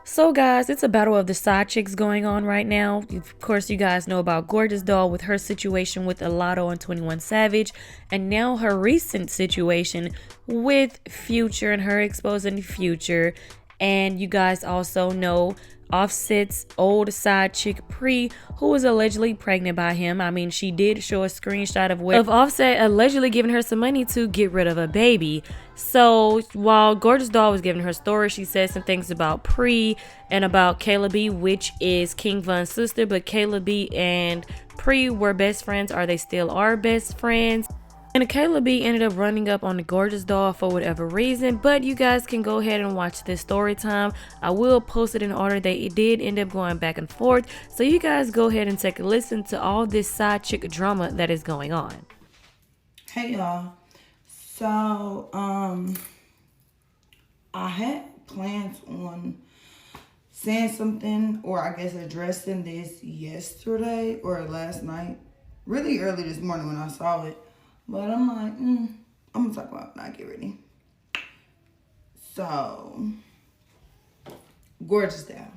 So guys, it's a battle of the side chicks going on right now. Of course, you guys know about Gorgeous Doll with her situation with Alotto and 21 Savage, and now her recent situation with Future and her exposing Future. And you guys also know Offset's old side chick Pre, who was allegedly pregnant by him. I mean, she did show a screenshot of Offset allegedly giving her some money to get rid of a baby. So while Gorgeous Doll was giving her story, she said some things about Pre and about Kayla B, which is King Von's sister. But Kayla B and Pre were best friends, or they still are best friends. And Kayla B ended up running up on the Gorgeous Doll for whatever reason, but you guys can go ahead and watch this story time. I will post it in order that it did end up going back and forth, so you guys go ahead and take a listen to all this side chick drama that is going on. Hey y'all. So, I had plans on saying something, or I guess addressing this yesterday or last night, really early this morning when I saw it. But I'm like, I'm gonna talk about it when I get ready. So, Gorgeous Doll.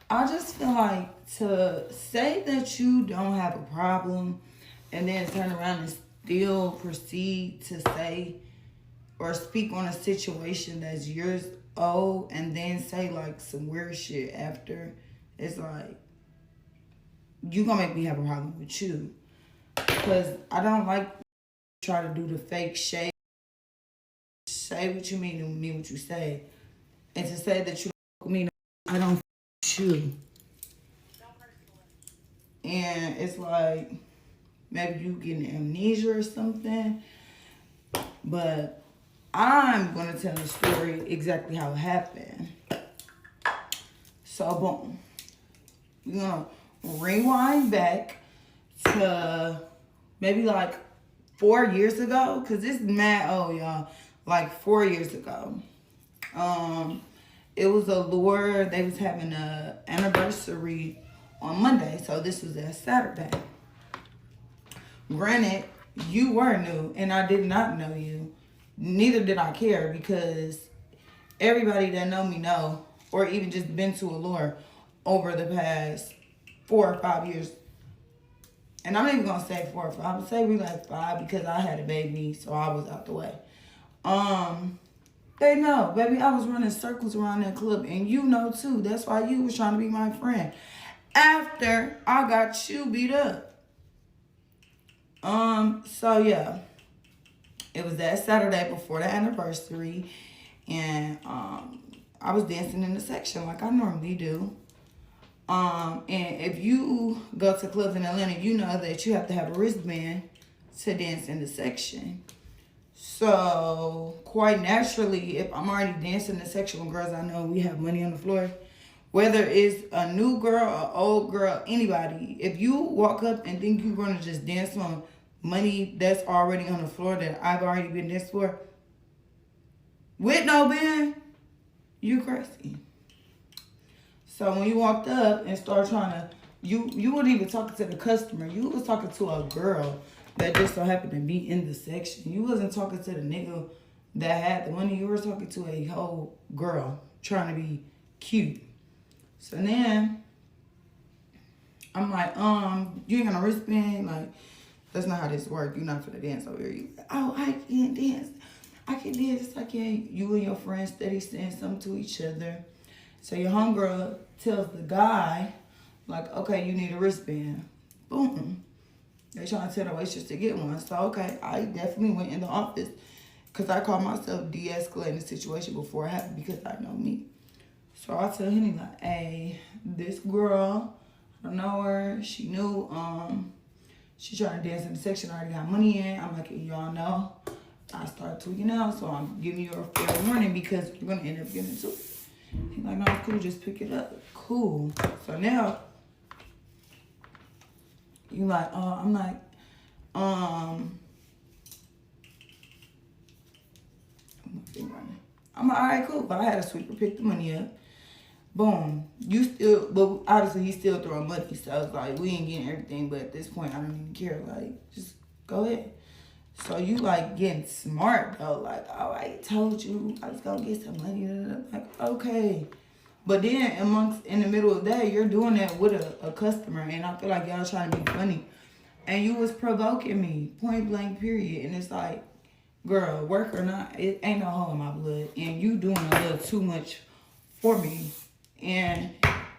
I just feel like to say that you don't have a problem and then turn around and still proceed to say or speak on a situation that's years old and then say like some weird shit after, it's like, you gonna make me have a problem with you. Because I don't like try to do the fake shade. Say what you mean and mean what you say. And to say that you don't mean I don't you. And it's like maybe you getting amnesia or something. But I'm gonna tell the story exactly how it happened. So boom. We're gonna rewind back to maybe like 4 years ago. Cause this is mad old, y'all. Like 4 years ago. It was Allure. They was having a anniversary on Monday. So this was that Saturday. Granted, you were new and I did not know you. Neither did I care because everybody that know me know, or even just been to Allure over the past 4 or 5 years. And I'm not even gonna say 4 or 5. I'm gonna say we like 5 because I had a baby, so I was out the way. They know, baby, I was running circles around that club, and you know too. That's why you was trying to be my friend. After I got you beat up. So yeah. It was that Saturday before the anniversary, and I was dancing in the section like I normally do. And if you go to clubs in Atlanta, you know that you have to have a wristband to dance in the section. So quite naturally, if I'm already dancing in the section with girls I know, we have money on the floor. Whether it's a new girl, an old girl, anybody, if you walk up and think you're gonna just dance on money that's already on the floor that I've already been dancing for, with no band, you crazy. So when you walked up and started trying to, you weren't even talking to the customer. You was talking to a girl that just so happened to be in the section. You wasn't talking to the nigga that had the money. You were talking to a whole girl trying to be cute. So then I'm like, you ain't got no wristband? Like, that's not how this works. You're not finna dance over here. You, oh, I can't dance. I can dance. I can't. You and your friends steady saying something to each other. So your homegirl tells the guy, like, okay, you need a wristband. Boom. They trying to tell the waitress to get one. So, okay, I definitely went in the office because I called myself de-escalating the situation before it happened because I know me. So I tell Henny, like, hey, this girl, I don't know her. She knew, she trying to dance in the section. I already got money in. I'm like, y'all know. I start tweaking out, so I'm giving you a fair warning because you're going to end up getting into it. He's like, no, it's cool, just pick it up. Cool. So now, you like, I'm like, I'm like, all right, cool. But I had a sweeper pick the money up. Boom. You still, but obviously he's still throwing money. So I was like, we ain't getting everything. But at this point, I don't even care. Like, just go ahead. So you like getting smart though, like, oh, I told you I was gonna get some money. Like, okay. But then in the middle of that, you're doing that with a customer, and I feel like y'all trying to be funny. And you was provoking me, point blank, period. And it's like, girl, work or not, it ain't no hole in my blood. And you doing a little too much for me. And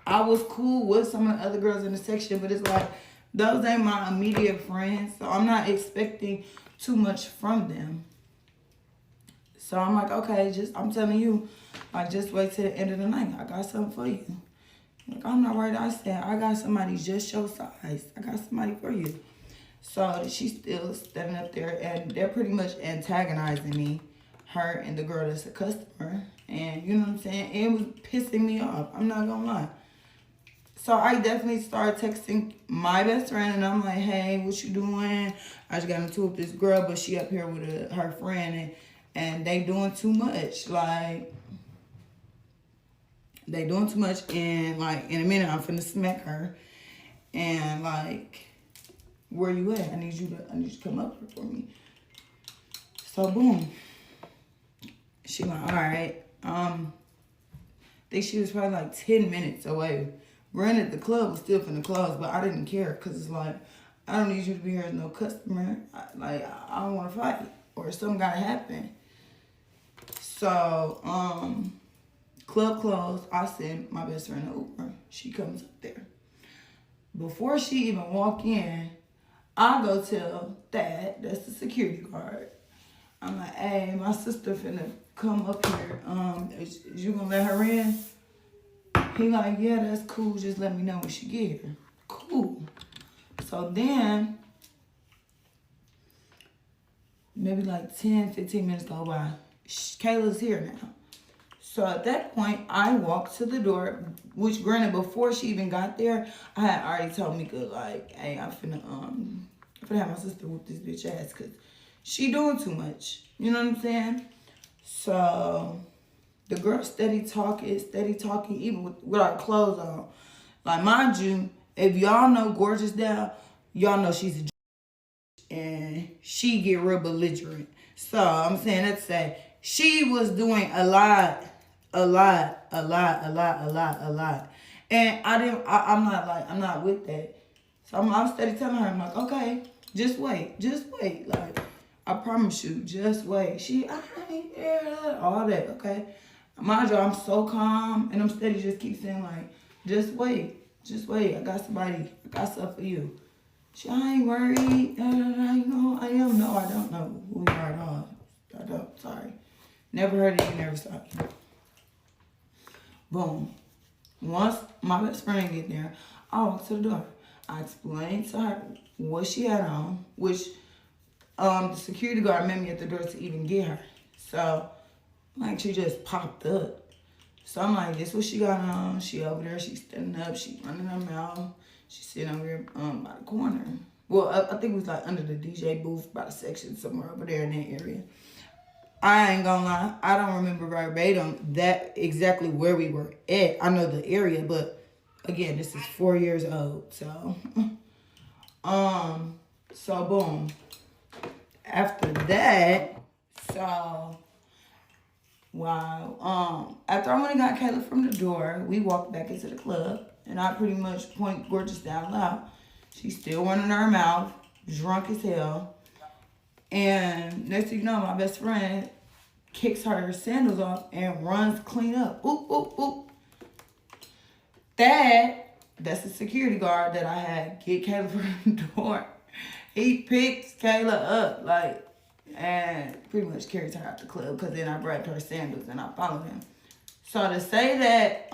I was cool with some of the other girls in the section, but it's like, those ain't my immediate friends. So I'm not expecting too much from them. So I'm like, okay, I'm telling you, like, just wait till the end of the night. I got something for you. Like, I'm not worried. I said, I got somebody just your size. I got somebody for you. So she's still standing up there, and they're pretty much antagonizing me, her and the girl that's a customer. And you know what I'm saying? It was pissing me off. I'm not gonna lie. So I definitely started texting my best friend, and I'm like, hey, what you doing? I just got into it with this girl, but she up here with her friend, and they doing too much. Like, they doing too much, and like, in a minute, I'm finna smack her. And like, where you at? I need you to come up here for me. So boom. She like, all right. I think she was probably like 10 minutes away. Granted, the club was still finna close, but I didn't care, because it's like, I don't need you to be here as no customer. I don't want to fight, or something gotta happen. So, club closed. I send my best friend an Uber. She comes up there. Before she even walk in, I go tell Dad, that's the security guard. I'm like, hey, my sister finna come up here. Is you gonna let her in? He like, yeah, that's cool. Just let me know when she get here. Cool. So then, maybe like 10, 15 minutes go by. Kayla's here now. So at that point, I walked to the door, which granted, before she even got there, I had already told Mika, like, hey, I'm finna have my sister whoop this bitch ass, because she doing too much. You know what I'm saying? So the girl steady talking, even with our clothes on. Like, mind you, if y'all know Gorgeous Doll, y'all know she's a and she get real belligerent. So I'm saying that to say she was doing a lot. And I'm not with that. So I'm steady telling her, I'm like, okay, just wait. Like, I promise you, just wait. I ain't there, all that, okay? Mind you, I'm so calm, and I'm steady just keep saying, like, just wait. I got something for you. I ain't worried. You know, I am. No, I don't know who you are at all. I don't. Sorry. Never heard of you. Never saw you. Boom. Once my best friend get there, I walk to the door. I explained to her what she had on, which the security guard met me at the door to even get her. So, like, she just popped up. So I'm like, this what she got on. She over there. She standing up. She running her mouth. She sitting over here by the corner. Well, I think it was like under the DJ booth by the section, somewhere over there in that area. I ain't gonna lie, I don't remember verbatim that exactly where we were at. I know the area, but again, this is 4 years old. So, so boom. After that, so wow. After I went and got Kayla from the door, we walked back into the club, and I pretty much point Gorgeous down loud. She's still running her mouth, drunk as hell. And next thing you know, my best friend kicks her sandals off and runs clean up. Oop, oop, oop. That's the security guard that I had get Kayla from the door. He picks Kayla up, like, and pretty much carries her out the club, because then I grabbed her sandals and I followed him. So to say that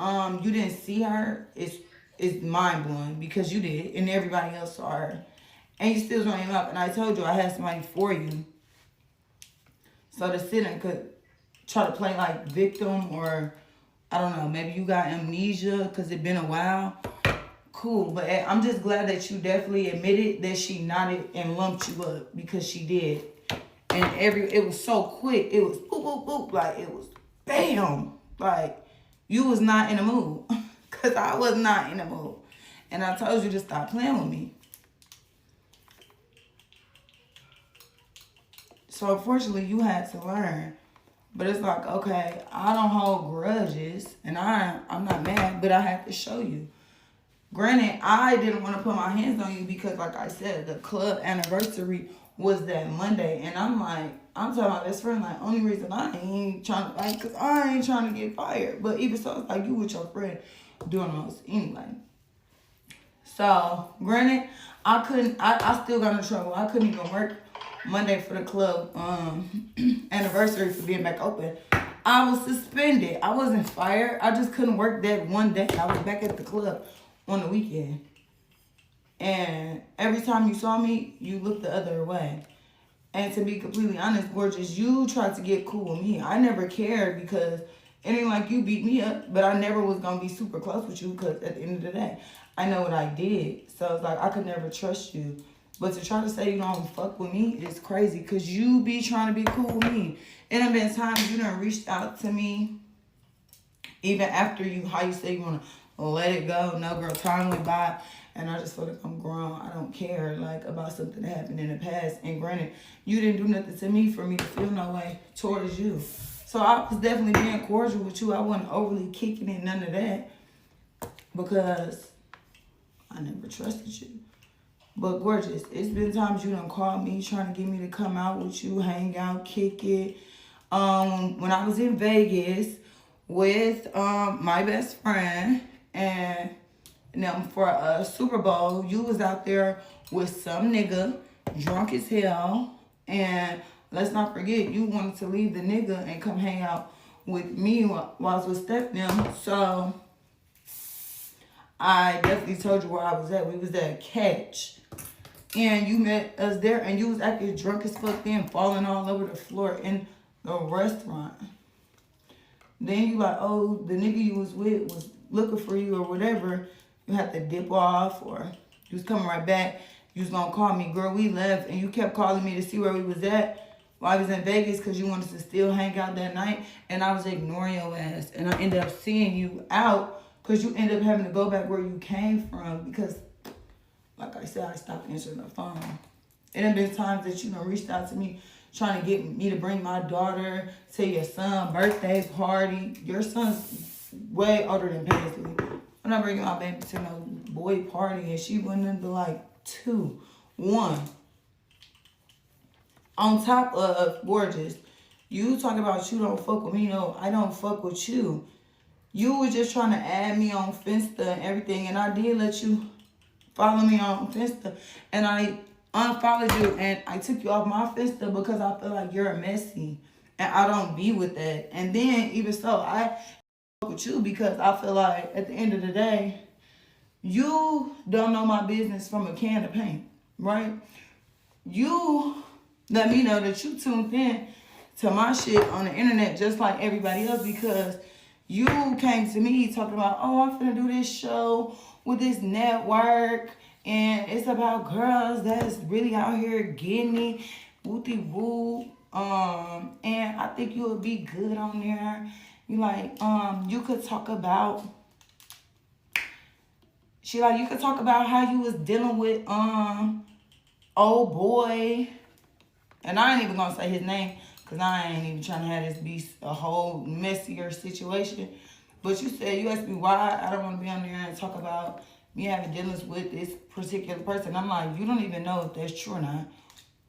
you didn't see her is mind blowing, because you did, and everybody else saw her. And you still running up, and I told you I had somebody for you. So to sit and could try to play like victim, or I don't know, maybe you got amnesia because it's been a while. Cool, but I'm just glad that you definitely admitted that she nodded and lumped you up, because she did. And it was so quick. It was boop, boop, boop. Like, it was bam. Like, you was not in the mood. Because I was not in the mood. And I told you to stop playing with me. So unfortunately, you had to learn. But it's like, okay, I don't hold grudges, and I'm not mad, but I have to show you. Granted, I didn't want to put my hands on you because, like I said, the club anniversary was that Monday, and I'm telling my best friend, like, only reason I ain't trying to, like, because I ain't trying to get fired. But even so, it's like you with your friend doing the most anyway. So, granted, I still got in trouble. I couldn't even work Monday for the club anniversary for being back open. I was suspended. I wasn't fired. I just couldn't work that one day. I was back at the club on the weekend. And every time you saw me, you looked the other way. And to be completely honest, Gorgeous, you tried to get cool with me. I never cared because it ain't like you beat me up, but I never was going to be super close with you because at the end of the day, I know what I did. So it's like I could never trust you. But to try to say you don't fuck with me is crazy because you be trying to be cool with me. And there been times you done reached out to me even after how you say you want to let it go. No, girl, time went by. And I just feel like I'm grown. I don't care, like, about something that happened in the past. And granted, you didn't do nothing to me for me to feel no way towards you. So I was definitely being cordial with you. I wasn't overly kicking it, none of that. Because I never trusted you. But Gorgeous, it's been times you done called me trying to get me to come out with you, hang out, kick it. When I was in Vegas with my best friend and them for a Super Bowl, you was out there with some nigga, drunk as hell, and let's not forget, you wanted to leave the nigga and come hang out with me while I was with Steph them. So I definitely told you where I was at. We was at Catch. And you met us there, and you was acting drunk as fuck then, falling all over the floor in the restaurant. Then you like, oh, the nigga you was with was looking for you or whatever. You had to dip off, or you was coming right back. You was gonna call me. Girl, we left, and you kept calling me to see where we was at while I was in Vegas because you wanted to still hang out that night, and I was ignoring your ass. And I ended up seeing you out because you ended up having to go back where you came from because, like I said, I stopped answering the phone. It have been times that you done reached out to me trying to get me to bring my daughter to your son's birthday party. Your son's way older than Paisley. I'm not bringing my baby to no boy party, and she went into like 2, 1. On top of Gorgeous, you talk about you don't fuck with me. No, I don't fuck with you. You was just trying to add me on Finsta and everything, and I did let you follow me on Finsta, and I unfollowed you, and I took you off my Finsta because I feel like you're a messy, and I don't be with that. And then even so, I with you because I feel like at the end of the day, you don't know my business from a can of paint, right? You let me know that you tuned in to my shit on the internet just like everybody else because you came to me talking about, oh, I'm finna do this show with this network and it's about girls that's really out here getting it, wooty woo. And I think you would be good on there. You like, you could talk about, you could talk about how you was dealing with, old boy. And I ain't even gonna say his name because I ain't even trying to have this be a whole messier situation. But you asked me why I don't want to be on there and talk about me having dealings with this particular person. I'm like, you don't even know if that's true or not.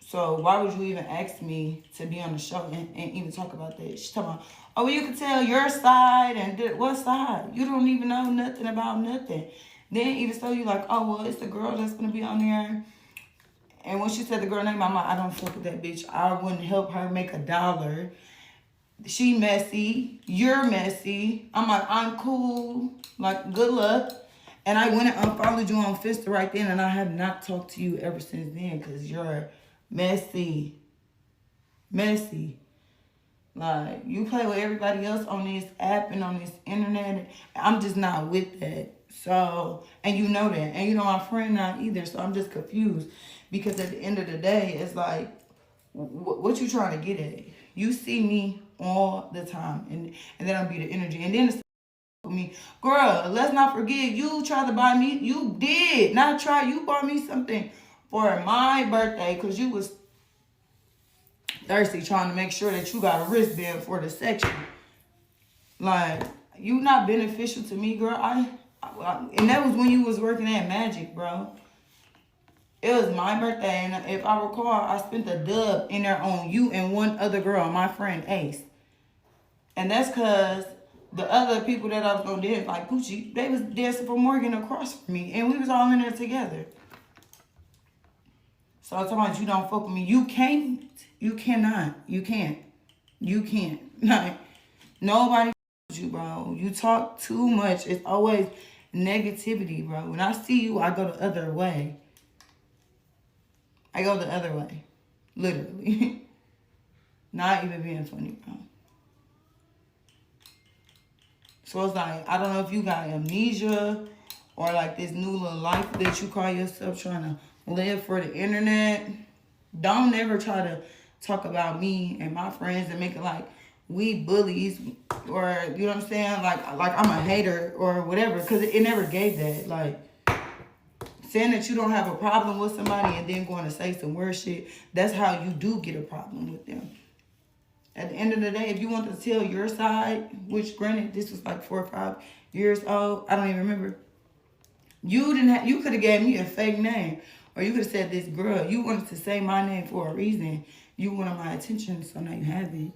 So why would you even ask me to be on the show and even talk about that? She's talking about, oh, well, you can tell your side and what side? You don't even know nothing about nothing. Then even so, you like, oh, well, it's the girl that's going to be on there. And when she said the girl name, I'm like, I don't fuck with that bitch. I wouldn't help her make $1. She messy. You're messy. I'm like, I'm cool. Like, good luck. And I went and unfollowed you on Finsta right then, and I have not talked to you ever since then because you're messy. Messy. Like, you play with everybody else on this app and on this internet. I'm just not with that. So, and you know that. And you know my friend not either. So I'm just confused. Because at the end of the day, it's like, what you trying to get at? You see me all the time. And then I'll be the energy. And then it's with me. Girl, let's not forget, you tried to buy me. You did not try. You bought me something for my birthday. Because you was thirsty trying to make sure that you got a wristband for the section. Like, you not beneficial to me, girl. And that was when you was working at Magic, bro. It was my birthday, and if I recall, I spent a dub in there on you and one other girl, my friend Ace. And that's because the other people that I was gonna dance like Poochie, they was dancing for Morgan across from me, and we was all in there together. So I'm talking about you don't fuck with me. You can't. You cannot. You can't. You can't. Like, nobody with you, bro. You talk too much. It's always negativity, bro. When I see you, I go the other way. I go the other way. Literally. Not even being funny, bro. So it's like, I don't know if you got amnesia or like this new little life that you call yourself trying to live for the internet. Don't ever try to talk about me and my friends and make it like we bullies or, you know what I'm saying? Like I'm a hater or whatever, because it never gave that. Like, saying that you don't have a problem with somebody and then going to say some weird shit, that's how you do get a problem with them. At the end of the day, if you want to tell your side, which granted this was like 4 or 5 years old, I don't even remember. You could have gave me a fake name, or you could have said this girl. You wanted to say my name for a reason. You wanted my attention, so now you have it.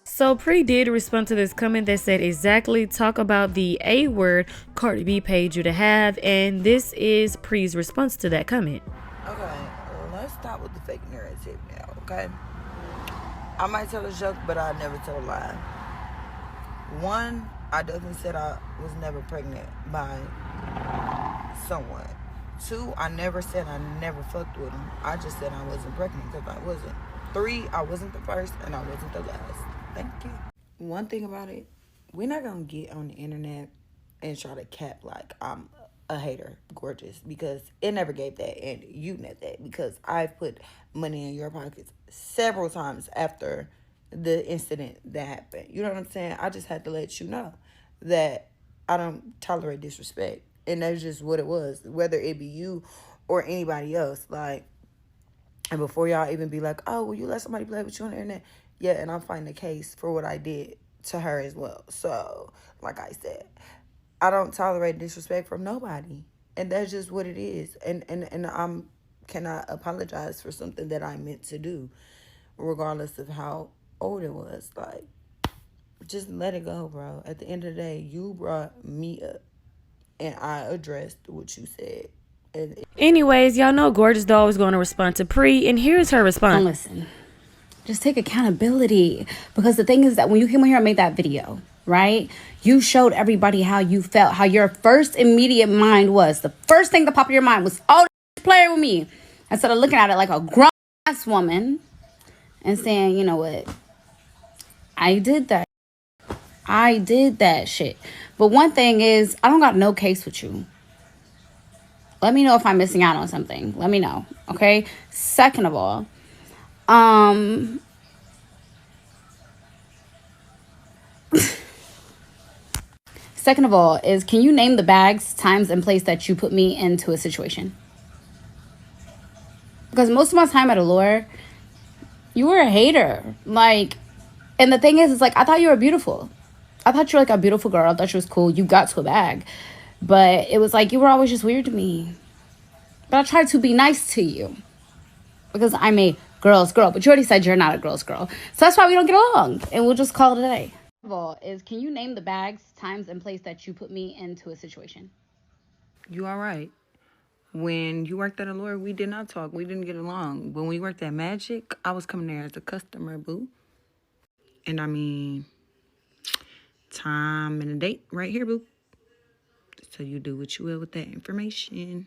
So Pre did respond to this comment that said exactly talk about the A word Cardi B paid you to have, and this is Pre's response to that comment. Okay, well, let's stop with the fake narrative now, okay? I might tell a joke, but I never tell a lie. One, I definitely said I was never pregnant by someone. Two, I never said I never fucked with him. I just said I wasn't pregnant because I wasn't. Three, I wasn't the first and I wasn't the last. Thank you. One thing about it, we're not going to get on the internet and try to cap like I'm a hater, gorgeous, because it never gave that, and you know that, because I've put money in your pockets several times after the incident that happened. You know what I'm saying? I just had to let you know that I don't tolerate disrespect, and that's just what it was, whether it be you or anybody else. Like, and before y'all even be like, oh, will you let somebody play with you on the internet? Yeah, and I'm fighting the case for what I did to her as well. So, like I said, I don't tolerate disrespect from nobody. And that's just what it is. And I cannot apologize for something that I meant to do, regardless of how old it was. Like, just let it go, bro. At the end of the day, you brought me up, and I addressed what you said. Anyways, y'all know Gorgeous Doll was going to respond to Pre, and here's her response. Listen, just take accountability, because the thing is that when you came on here and made that video, right, you showed everybody how you felt, how your first immediate mind was. The first thing that popped in your mind was, oh, playing with me. Instead of looking at it like a grown-ass woman and saying, you know what, I did that. I did that shit. But one thing is, I don't got no case with you. Let me know if I'm missing out on something. Let me know, okay? Second of all, is, can you name the bags, times, and place that you put me into a situation? Because most of my time at Allure, you were a hater. Like, and the thing is, it's like, I thought you were beautiful. I thought you were like a beautiful girl. I thought you was cool. You got to a bag. But it was like, you were always just weird to me. But I tried to be nice to you, because I'm a girl's girl. But you already said you're not a girl's girl. So that's why we don't get along. And we'll just call it a day. First of all, is, can you name the bags, times, and place that you put me into a situation? You all right? When you worked at Allure, we did not talk. We didn't get along. When we worked at Magic, I was coming there as a customer, boo. And I mean, time and a date right here, boo. So you do what you will with that information.